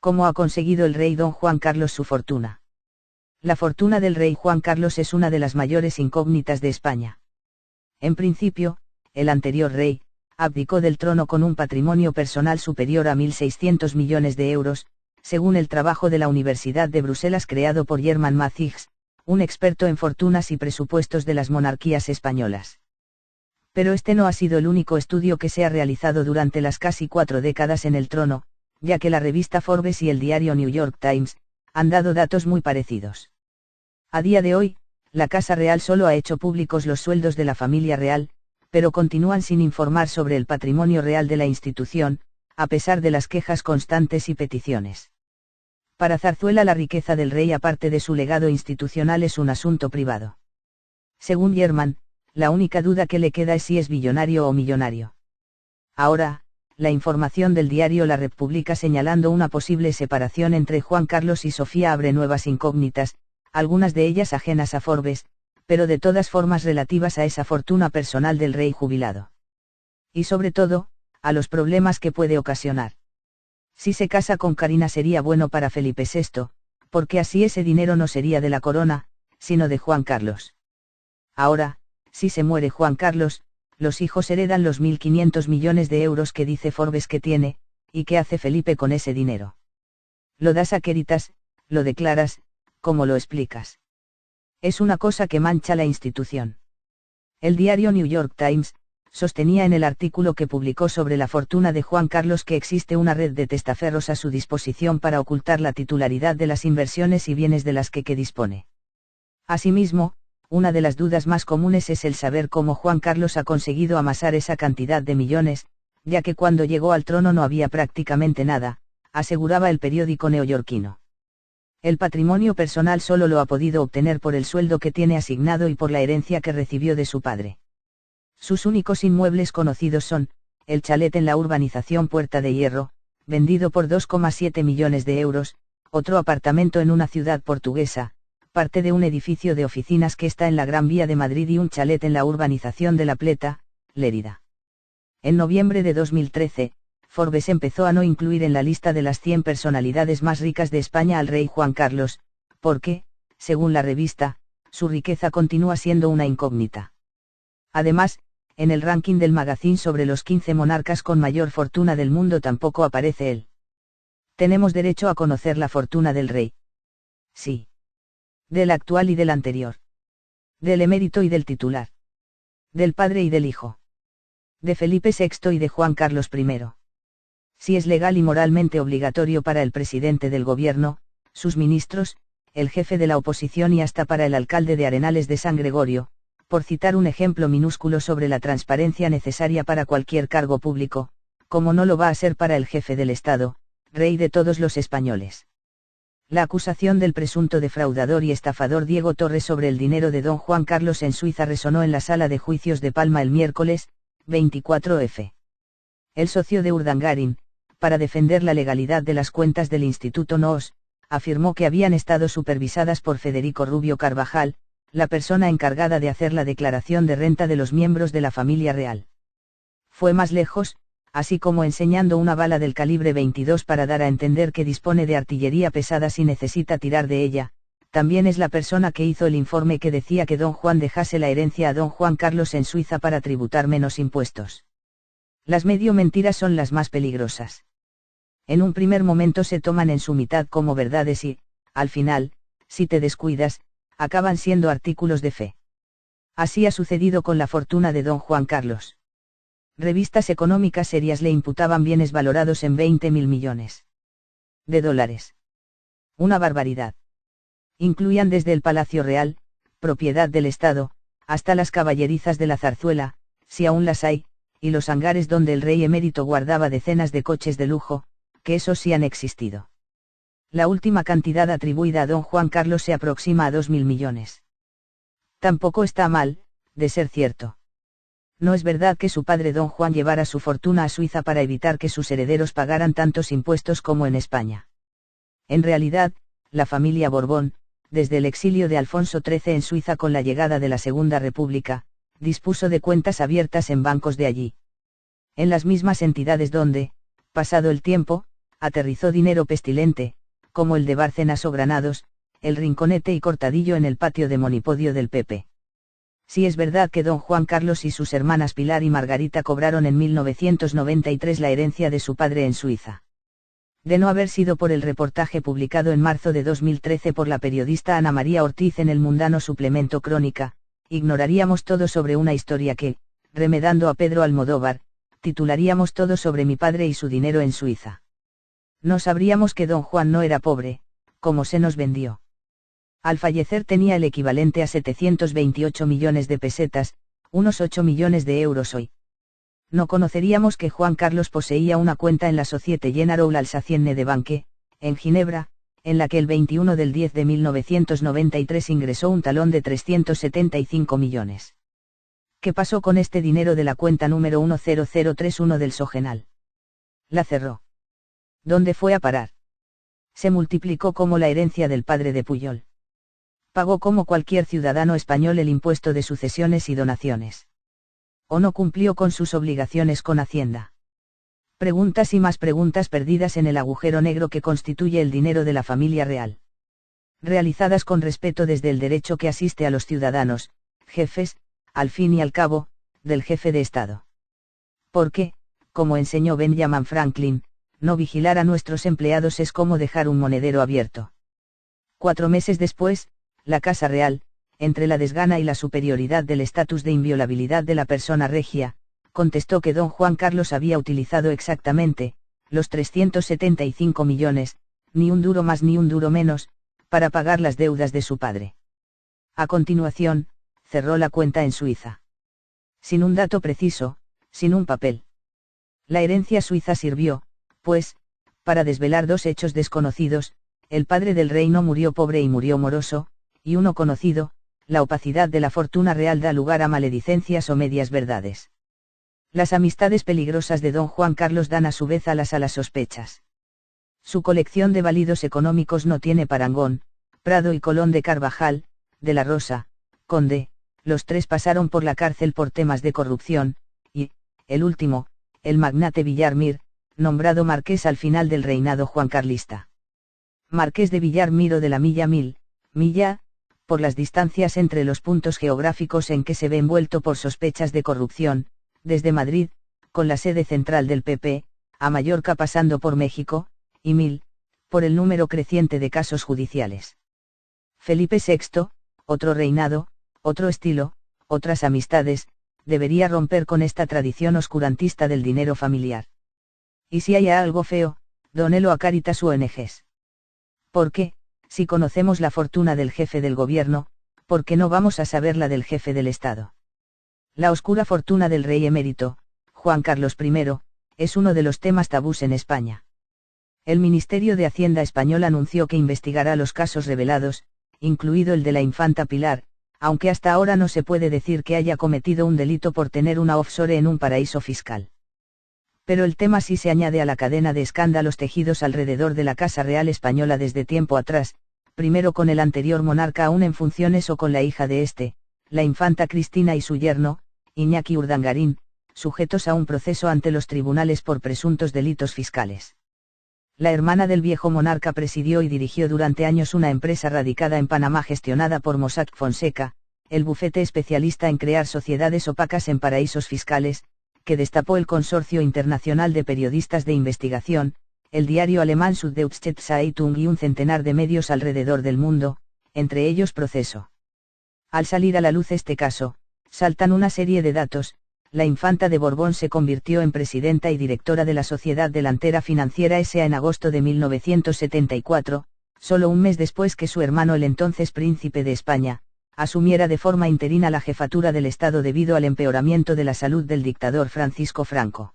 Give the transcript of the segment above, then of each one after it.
¿Cómo ha conseguido el rey don Juan Carlos su fortuna? La fortuna del rey Juan Carlos es una de las mayores incógnitas de España. En principio, el anterior rey, abdicó del trono con un patrimonio personal superior a 1.600 millones de euros, según el trabajo de la Universidad de Bruselas creado por Germán Mathijs, un experto en fortunas y presupuestos de las monarquías españolas. Pero este no ha sido el único estudio que se ha realizado durante las casi 4 décadas en el trono, ya que la revista Forbes y el diario New York Times han dado datos muy parecidos. A día de hoy, la Casa Real solo ha hecho públicos los sueldos de la familia real, pero continúan sin informar sobre el patrimonio real de la institución, a pesar de las quejas constantes y peticiones. Para Zarzuela la riqueza del rey aparte de su legado institucional es un asunto privado. Según Germán, la única duda que le queda es si es billonario o millonario. Ahora, la información del diario La República señalando una posible separación entre Juan Carlos y Sofía abre nuevas incógnitas, algunas de ellas ajenas a Forbes, pero de todas formas relativas a esa fortuna personal del rey jubilado. Y sobre todo, a los problemas que puede ocasionar. Si se casa con Carina sería bueno para Felipe VI, porque así ese dinero no sería de la corona, sino de Juan Carlos. Ahora, si se muere Juan Carlos, los hijos heredan los 1.500 millones de euros que dice Forbes que tiene, ¿y qué hace Felipe con ese dinero? ¿Lo das a Queritas, lo declaras, cómo lo explicas? Es una cosa que mancha la institución. El diario New York Times sostenía en el artículo que publicó sobre la fortuna de Juan Carlos que existe una red de testaferros a su disposición para ocultar la titularidad de las inversiones y bienes de las que dispone. Asimismo, una de las dudas más comunes es el saber cómo Juan Carlos ha conseguido amasar esa cantidad de millones, ya que cuando llegó al trono no había prácticamente nada, aseguraba el periódico neoyorquino. El patrimonio personal solo lo ha podido obtener por el sueldo que tiene asignado y por la herencia que recibió de su padre. Sus únicos inmuebles conocidos son, el chalet en la urbanización Puerta de Hierro, vendido por 2,7 millones de euros, otro apartamento en una ciudad portuguesa, parte de un edificio de oficinas que está en la Gran Vía de Madrid y un chalet en la urbanización de La Pleta, Lérida. En noviembre de 2013, Forbes empezó a no incluir en la lista de las 100 personalidades más ricas de España al rey Juan Carlos, porque, según la revista, su riqueza continúa siendo una incógnita. Además, en el ranking del magazine sobre los 15 monarcas con mayor fortuna del mundo tampoco aparece él. ¿Tenemos derecho a conocer la fortuna del rey? Sí. Del actual y del anterior. Del emérito y del titular. Del padre y del hijo. De Felipe VI y de Juan Carlos I. Si es legal y moralmente obligatorio para el presidente del gobierno, sus ministros, el jefe de la oposición y hasta para el alcalde de Arenales de San Gregorio, por citar un ejemplo minúsculo sobre la transparencia necesaria para cualquier cargo público, como no lo va a ser para el jefe del Estado, rey de todos los españoles. La acusación del presunto defraudador y estafador Diego Torres sobre el dinero de don Juan Carlos en Suiza resonó en la sala de juicios de Palma el miércoles, 24F. El socio de Urdangarin, para defender la legalidad de las cuentas del Instituto NOS, afirmó que habían estado supervisadas por Federico Rubio Carvajal, la persona encargada de hacer la declaración de renta de los miembros de la familia real. Fue más lejos, así como enseñando una bala del calibre 22 para dar a entender que dispone de artillería pesada si necesita tirar de ella. También es la persona que hizo el informe que decía que don Juan dejase la herencia a don Juan Carlos en Suiza para tributar menos impuestos. Las medio mentiras son las más peligrosas. En un primer momento se toman en su mitad como verdades y, al final, si te descuidas, acaban siendo artículos de fe. Así ha sucedido con la fortuna de don Juan Carlos. Revistas económicas serias le imputaban bienes valorados en 20.000 millones de dólares. Una barbaridad. Incluían desde el Palacio Real, propiedad del Estado, hasta las caballerizas de la Zarzuela, si aún las hay, y los hangares donde el rey emérito guardaba decenas de coches de lujo, que esos sí han existido. La última cantidad atribuida a don Juan Carlos se aproxima a 2.000 millones. Tampoco está mal, de ser cierto. No es verdad que su padre don Juan llevara su fortuna a Suiza para evitar que sus herederos pagaran tantos impuestos como en España. En realidad, la familia Borbón, desde el exilio de Alfonso XIII en Suiza con la llegada de la Segunda República, dispuso de cuentas abiertas en bancos de allí. En las mismas entidades donde, pasado el tiempo, aterrizó dinero pestilente, como el de Bárcenas o Granados, el Rinconete y Cortadillo en el patio de monipodio del PP. Si es verdad que don Juan Carlos y sus hermanas Pilar y Margarita cobraron en 1993 la herencia de su padre en Suiza. De no haber sido por el reportaje publicado en marzo de 2013 por la periodista Ana María Ortiz en el mundano suplemento Crónica, ignoraríamos todo sobre una historia que, remedando a Pedro Almodóvar, titularíamos todo sobre mi padre y su dinero en Suiza. No sabríamos que don Juan no era pobre, como se nos vendió. Al fallecer tenía el equivalente a 728 millones de pesetas, unos 8 millones de euros hoy. No conoceríamos que Juan Carlos poseía una cuenta en la Societe Generale Alsacienne de Banque, en Ginebra, en la que el 21 del 10 de 1993 ingresó un talón de 375 millones. ¿Qué pasó con este dinero de la cuenta número 10031 del Sogenal? La cerró. ¿Dónde fue a parar? Se multiplicó como la herencia del padre de Pujol. Pagó como cualquier ciudadano español el impuesto de sucesiones y donaciones. ¿O no cumplió con sus obligaciones con Hacienda? Preguntas y más preguntas perdidas en el agujero negro que constituye el dinero de la familia real. Realizadas con respeto desde el derecho que asiste a los ciudadanos, jefes, al fin y al cabo, del jefe de Estado. Porque, como enseñó Benjamin Franklin, no vigilar a nuestros empleados es como dejar un monedero abierto. 4 meses después, la Casa Real, entre la desgana y la superioridad del estatus de inviolabilidad de la persona regia, contestó que don Juan Carlos había utilizado exactamente, los 375 millones, ni un duro más ni un duro menos, para pagar las deudas de su padre. A continuación, cerró la cuenta en Suiza. Sin un dato preciso, sin un papel. La herencia suiza sirvió, pues, para desvelar 2 hechos desconocidos: el padre del rey no murió pobre y murió moroso, y uno conocido: la opacidad de la fortuna real da lugar a maledicencias o medias verdades. Las amistades peligrosas de don Juan Carlos dan a su vez alas a las sospechas. Su colección de válidos económicos no tiene parangón. Prado y Colón de Carvajal, de la Rosa, Conde, los 3 pasaron por la cárcel por temas de corrupción, y, el último, el magnate Villar-Mir, nombrado marqués al final del reinado juancarlista. Marqués de Villar-Mir o de la Milla Milla, por las distancias entre los puntos geográficos en que se ve envuelto por sospechas de corrupción, desde Madrid, con la sede central del PP, a Mallorca pasando por México, y Mil, por el número creciente de casos judiciales. Felipe VI, otro reinado, otro estilo, otras amistades, debería romper con esta tradición oscurantista del dinero familiar. Y si hay algo feo, dónelo a Cáritas u ONGs. Porque, si conocemos la fortuna del jefe del gobierno, ¿por qué no vamos a saber la del jefe del Estado? La oscura fortuna del rey emérito, Juan Carlos I, es uno de los temas tabús en España. El Ministerio de Hacienda español anunció que investigará los casos revelados, incluido el de la infanta Pilar, aunque hasta ahora no se puede decir que haya cometido un delito por tener una offshore en un paraíso fiscal. Pero el tema sí se añade a la cadena de escándalos tejidos alrededor de la Casa Real Española desde tiempo atrás, primero con el anterior monarca aún en funciones o con la hija de este, la infanta Cristina, y su yerno, Iñaki Urdangarín, sujetos a un proceso ante los tribunales por presuntos delitos fiscales. La hermana del viejo monarca presidió y dirigió durante años una empresa radicada en Panamá gestionada por Mossack Fonseca, el bufete especialista en crear sociedades opacas en paraísos fiscales, que destapó el Consorcio Internacional de Periodistas de Investigación, el diario alemán Süddeutsche Zeitung y un centenar de medios alrededor del mundo, entre ellos Proceso. Al salir a la luz este caso, saltan una serie de datos. La infanta de Borbón se convirtió en presidenta y directora de la Sociedad Delantera Financiera S.A. en agosto de 1974, solo un mes después que su hermano, el entonces príncipe de España, asumiera de forma interina la jefatura del Estado debido al empeoramiento de la salud del dictador Francisco Franco.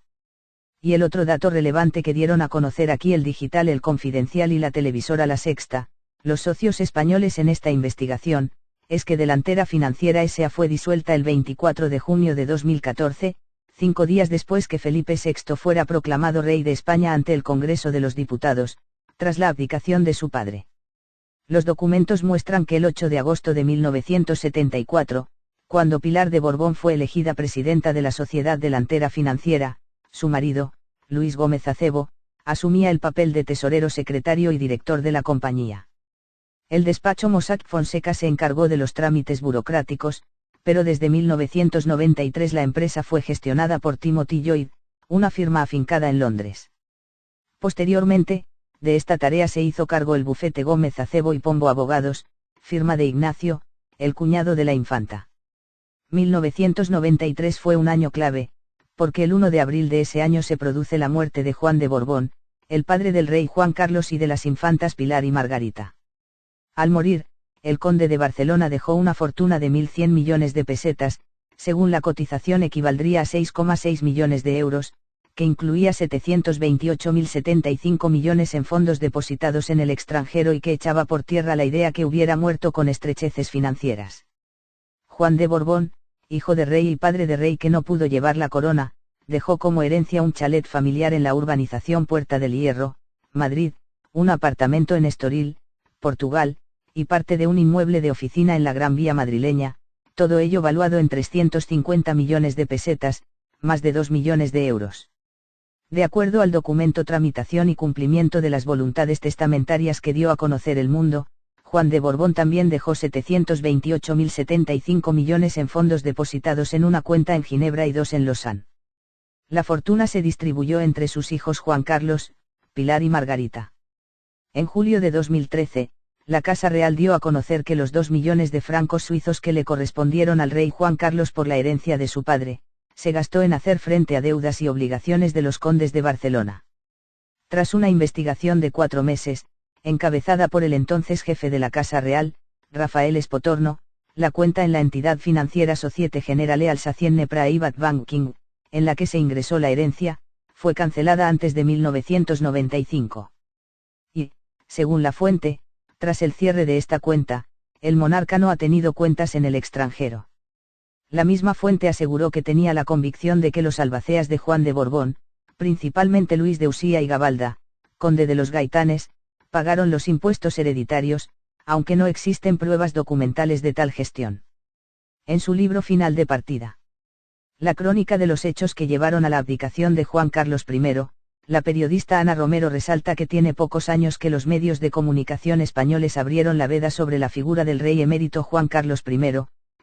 Y el otro dato relevante que dieron a conocer aquí el digital El Confidencial y la televisora La Sexta, los socios españoles en esta investigación, es que Delantera Financiera S.A. fue disuelta el 24 de junio de 2014, 5 días después que Felipe VI fuera proclamado rey de España ante el Congreso de los Diputados, tras la abdicación de su padre. Los documentos muestran que el 8 de agosto de 1974, cuando Pilar de Borbón fue elegida presidenta de la Sociedad Delantera Financiera, su marido, Luis Gómez Acebo, asumía el papel de tesorero secretario y director de la compañía. El despacho Mossack Fonseca se encargó de los trámites burocráticos, pero desde 1993 la empresa fue gestionada por Timothy Lloyd, una firma afincada en Londres. Posteriormente, de esta tarea se hizo cargo el bufete Gómez Acebo y Pombo Abogados, firma de Ignacio, el cuñado de la infanta. 1993 fue un año clave, porque el 1 de abril de ese año se produce la muerte de Juan de Borbón, el padre del rey Juan Carlos y de las infantas Pilar y Margarita. Al morir, el conde de Barcelona dejó una fortuna de 1.100 millones de pesetas, según la cotización equivaldría a 6,6 millones de euros, que incluía 728.075 millones en fondos depositados en el extranjero y que echaba por tierra la idea que hubiera muerto con estrecheces financieras. Juan de Borbón, hijo de rey y padre de rey que no pudo llevar la corona, dejó como herencia un chalet familiar en la urbanización Puerta del Hierro, Madrid, un apartamento en Estoril, Portugal, y parte de un inmueble de oficina en la Gran Vía madrileña, todo ello valuado en 350 millones de pesetas, más de 2 millones de euros. De acuerdo al documento Tramitación y cumplimiento de las voluntades testamentarias que dio a conocer el mundo, Juan de Borbón también dejó 728.075 millones en fondos depositados en una cuenta en Ginebra y 2 en Lausanne. La fortuna se distribuyó entre sus hijos Juan Carlos, Pilar y Margarita. En julio de 2013, la Casa Real dio a conocer que los 2 millones de francos suizos que le correspondieron al rey Juan Carlos por la herencia de su padre, se gastó en hacer frente a deudas y obligaciones de los condes de Barcelona. Tras una investigación de 4 meses, encabezada por el entonces jefe de la Casa Real, Rafael Espotorno, la cuenta en la entidad financiera Societe Generale Alsacienne Private Banking, en la que se ingresó la herencia, fue cancelada antes de 1995. Y, según la fuente, tras el cierre de esta cuenta, el monarca no ha tenido cuentas en el extranjero. La misma fuente aseguró que tenía la convicción de que los albaceas de Juan de Borbón, principalmente Luis de Usía y Gabalda, conde de los Gaitanes, pagaron los impuestos hereditarios, aunque no existen pruebas documentales de tal gestión. En su libro Final de partida, la crónica de los hechos que llevaron a la abdicación de Juan Carlos I, la periodista Ana Romero resalta que tiene pocos años que los medios de comunicación españoles abrieron la veda sobre la figura del rey emérito Juan Carlos I,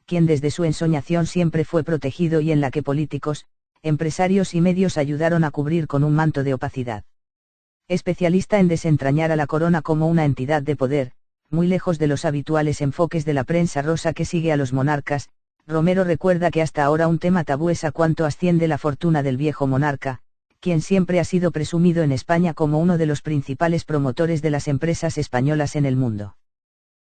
quien desde su ensoñación siempre fue protegido y en la que políticos, empresarios y medios ayudaron a cubrir con un manto de opacidad. Especialista en desentrañar a la corona como una entidad de poder, muy lejos de los habituales enfoques de la prensa rosa que sigue a los monarcas, Romero recuerda que hasta ahora un tema tabú es a cuánto asciende la fortuna del viejo monarca, quien siempre ha sido presumido en España como uno de los principales promotores de las empresas españolas en el mundo.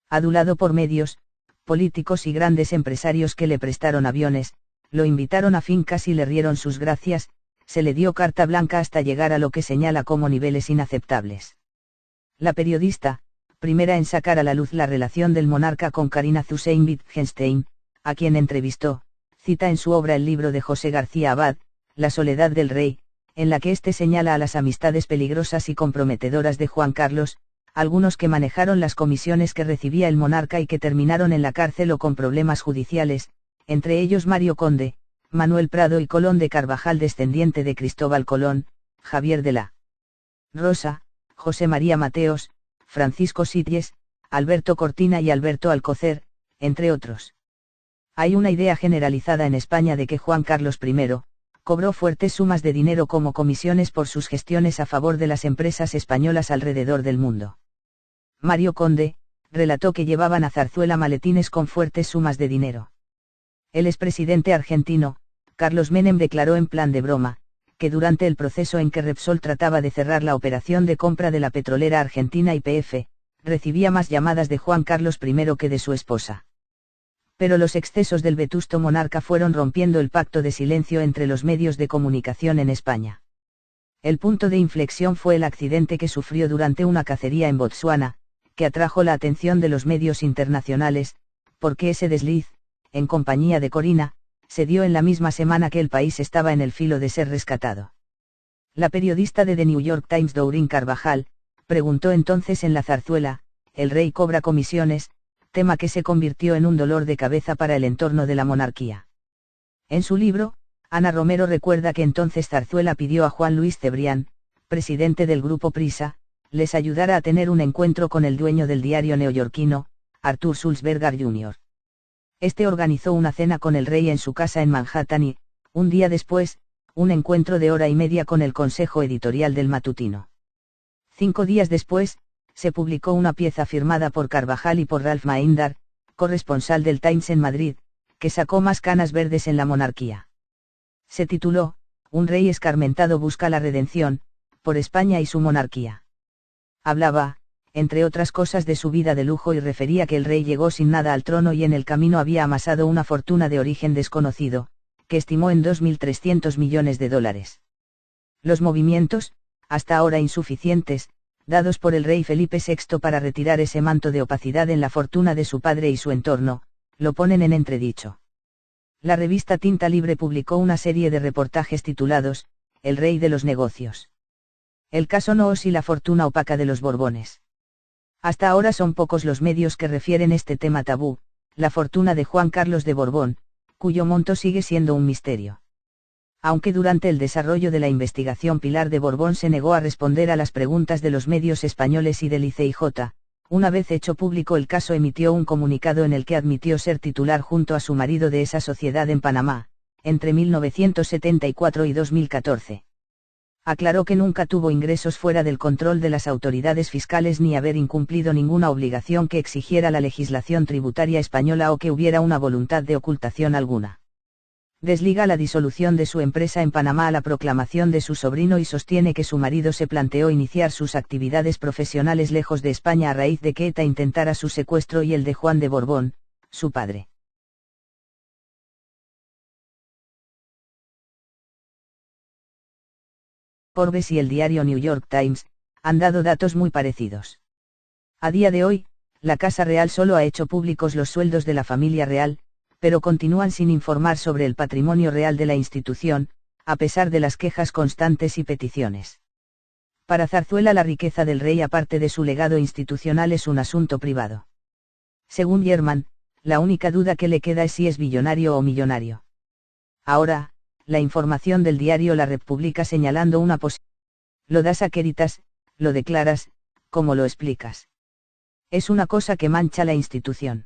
Adulado por medios, políticos y grandes empresarios que le prestaron aviones, lo invitaron a fincas y le rieron sus gracias, se le dio carta blanca hasta llegar a lo que señala como niveles inaceptables. La periodista, primera en sacar a la luz la relación del monarca con Carina Hussein Wittgenstein, a quien entrevistó, cita en su obra el libro de José García Abad, La soledad del rey, en la que éste señala a las amistades peligrosas y comprometedoras de Juan Carlos, algunos que manejaron las comisiones que recibía el monarca y que terminaron en la cárcel o con problemas judiciales, entre ellos Mario Conde, Manuel Prado y Colón de Carvajal descendiente de Cristóbal Colón, Javier de la Rosa, José María Mateos, Francisco Sitges, Alberto Cortina y Alberto Alcocer, entre otros. Hay una idea generalizada en España de que Juan Carlos I, cobró fuertes sumas de dinero como comisiones por sus gestiones a favor de las empresas españolas alrededor del mundo. Mario Conde, relató que llevaban a Zarzuela maletines con fuertes sumas de dinero. El expresidente argentino, Carlos Menem declaró en plan de broma, que durante el proceso en que Repsol trataba de cerrar la operación de compra de la petrolera argentina YPF, recibía más llamadas de Juan Carlos I que de su esposa. Pero los excesos del vetusto monarca fueron rompiendo el pacto de silencio entre los medios de comunicación en España. El punto de inflexión fue el accidente que sufrió durante una cacería en Botsuana, que atrajo la atención de los medios internacionales, porque ese desliz, en compañía de Corina, se dio en la misma semana que el país estaba en el filo de ser rescatado. La periodista de The New York Times Doreen Carvajal, preguntó entonces en la zarzuela, ¿el rey cobra comisiones?, tema que se convirtió en un dolor de cabeza para el entorno de la monarquía. En su libro, Ana Romero recuerda que entonces Zarzuela pidió a Juan Luis Cebrián, presidente del grupo Prisa, les ayudara a tener un encuentro con el dueño del diario neoyorquino, Arthur Sulzberger Jr. Este organizó una cena con el rey en su casa en Manhattan y, un día después, un encuentro de hora y media con el consejo editorial del matutino. 5 días después, se publicó una pieza firmada por Carvajal y por Ralph Maindar, corresponsal del Times en Madrid, que sacó más canas verdes en la monarquía. Se tituló, Un rey escarmentado busca la redención, por España y su monarquía. Hablaba, entre otras cosas, de su vida de lujo y refería que el rey llegó sin nada al trono y en el camino había amasado una fortuna de origen desconocido, que estimó en 2.300 millones de dólares. Los movimientos, hasta ahora insuficientes, dados por el rey Felipe VI para retirar ese manto de opacidad en la fortuna de su padre y su entorno, lo ponen en entredicho. La revista Tinta Libre publicó una serie de reportajes titulados, El rey de los negocios. El caso Noos y la fortuna opaca de los Borbones. Hasta ahora son pocos los medios que refieren este tema tabú, la fortuna de Juan Carlos de Borbón, cuyo monto sigue siendo un misterio. Aunque durante el desarrollo de la investigación Pilar de Borbón se negó a responder a las preguntas de los medios españoles y del ICIJ, una vez hecho público el caso emitió un comunicado en el que admitió ser titular junto a su marido de esa sociedad en Panamá, entre 1974 y 2014. Aclaró que nunca tuvo ingresos fuera del control de las autoridades fiscales ni haber incumplido ninguna obligación que exigiera la legislación tributaria española o que hubiera una voluntad de ocultación alguna. Desliga la disolución de su empresa en Panamá a la proclamación de su sobrino y sostiene que su marido se planteó iniciar sus actividades profesionales lejos de España a raíz de que ETA intentara su secuestro y el de Juan de Borbón, su padre. Forbes y el diario New York Times, han dado datos muy parecidos. A día de hoy, la Casa Real solo ha hecho públicos los sueldos de la familia real, pero continúan sin informar sobre el patrimonio real de la institución, a pesar de las quejas constantes y peticiones. Para Zarzuela la riqueza del rey aparte de su legado institucional es un asunto privado. Según Germán, la única duda que le queda es si es billonario o millonario. Ahora, la información del diario La República señalando una posibilidad. Lo das a Queritas, lo declaras, ¿cómo lo explicas? Es una cosa que mancha la institución.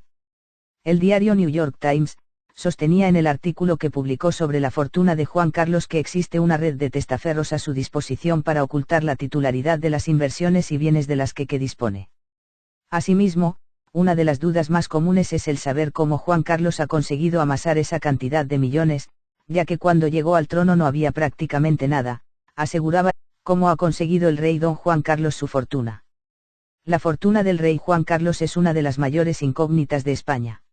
El diario New York Times, sostenía en el artículo que publicó sobre la fortuna de Juan Carlos que existe una red de testaferros a su disposición para ocultar la titularidad de las inversiones y bienes de las que dispone. Asimismo, una de las dudas más comunes es el saber cómo Juan Carlos ha conseguido amasar esa cantidad de millones, ya que cuando llegó al trono no había prácticamente nada, aseguraba, cómo ha conseguido el rey don Juan Carlos su fortuna. La fortuna del rey Juan Carlos es una de las mayores incógnitas de España.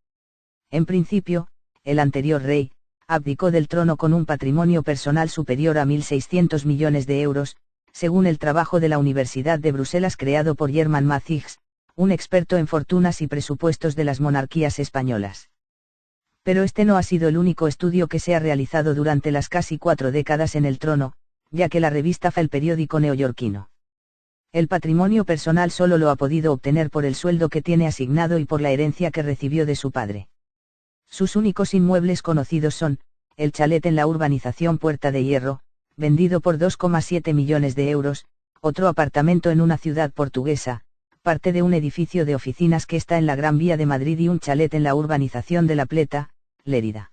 En principio, el anterior rey, abdicó del trono con un patrimonio personal superior a 1.600 millones de euros, según el trabajo de la Universidad de Bruselas creado por Germán Mathijs, un experto en fortunas y presupuestos de las monarquías españolas. Pero este no ha sido el único estudio que se ha realizado durante las casi 4 décadas en el trono, ya que la revista FA, el periódico neoyorquino. El patrimonio personal solo lo ha podido obtener por el sueldo que tiene asignado y por la herencia que recibió de su padre. Sus únicos inmuebles conocidos son, el chalet en la urbanización Puerta de Hierro, vendido por 2,7 millones de euros, otro apartamento en una ciudad portuguesa, parte de un edificio de oficinas que está en la Gran Vía de Madrid y un chalet en la urbanización de La Pleta, Lérida.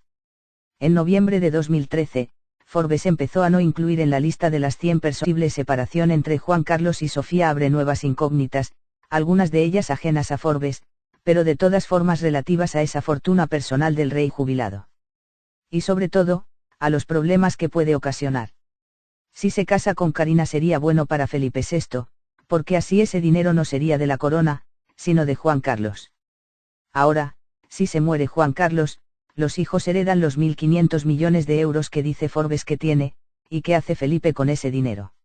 En noviembre de 2013, Forbes empezó a no incluir en la lista de las 100 posibles separación entre Juan Carlos y Sofía abre nuevas incógnitas, algunas de ellas ajenas a Forbes, pero de todas formas relativas a esa fortuna personal del rey jubilado. Y sobre todo, a los problemas que puede ocasionar. Si se casa con Carina sería bueno para Felipe VI, porque así ese dinero no sería de la corona, sino de Juan Carlos. Ahora, si se muere Juan Carlos, los hijos heredan los 1.500 millones de euros que dice Forbes que tiene, ¿y qué hace Felipe con ese dinero?